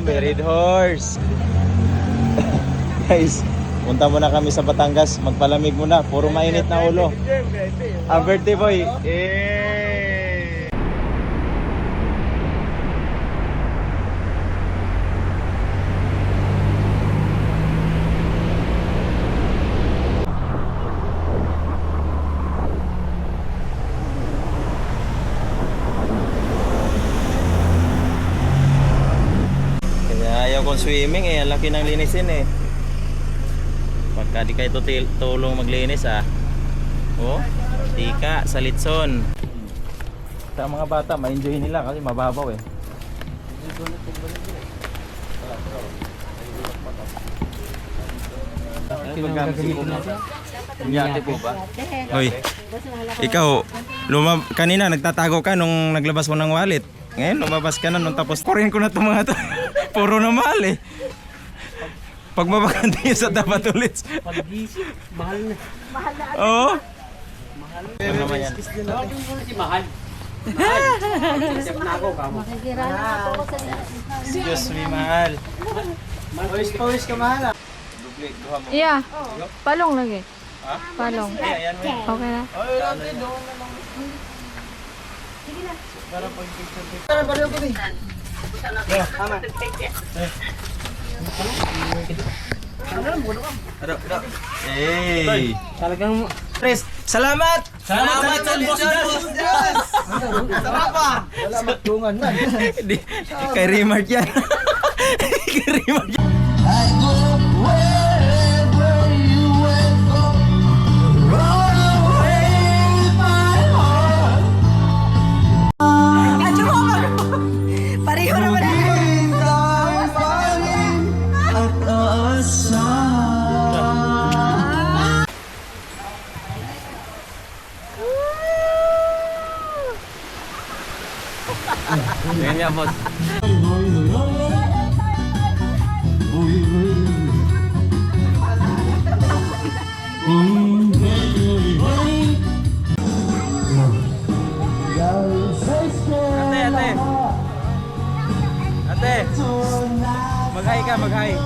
may red horse. Guys, punta muna kami sa Batangas. Magpalamig muna. Puro mainit na ulo. Ang birthday boy. Ayaw kong swimming eh, ang laki ng linisin eh. Pagka di kayo tulong maglinis ah. Oh, tika sa litson. Sa mga bata, ma-enjoy nila kasi mababaw eh. Yate po ba? Hoy, ikaw, kanina nagtatago ka nung naglabas mo ng wallet. Ngayon lumabas ka na nung tapos kurin ko na itong mga to. Puro na mahal eh. Pag mabakanti sa dapat ulit. Mahal na. Mahal na. Oo. Mahal. Ano naman yan? Tawagin mo na si Mahal. Mahal. Sip na ako kamo. Makikirala ako sa Diyos may mahal. Pawis ka mahal. Duble, duha mo. Yeah. Palong lagi. Ha? Palong. Ayan mo. Okay na. Ay, lagi doon na lang. Sige na. Para pag picture. Para baliw ko din. Tama. Hey! Talagang Chris, salamat! salamat sa boss Jazz. Sarap pa. Salamat tungan man. Kay Remart yan. Kay Remart yan. I go wherever you will go. Run away my heart. Pareho naman na. At aasahan. Ganyan niya, boss. Ate, ate. Ate. Mag-hi ka, mag-hi.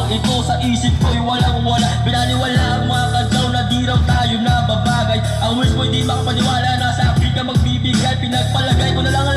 Ito sa isip ko'y walang wala. Binaniwala ang mga kadaw na di raw tayo nababagay. Ang wish mo'y di makapaniwala na sa akin ka magbibigay. Pinagpala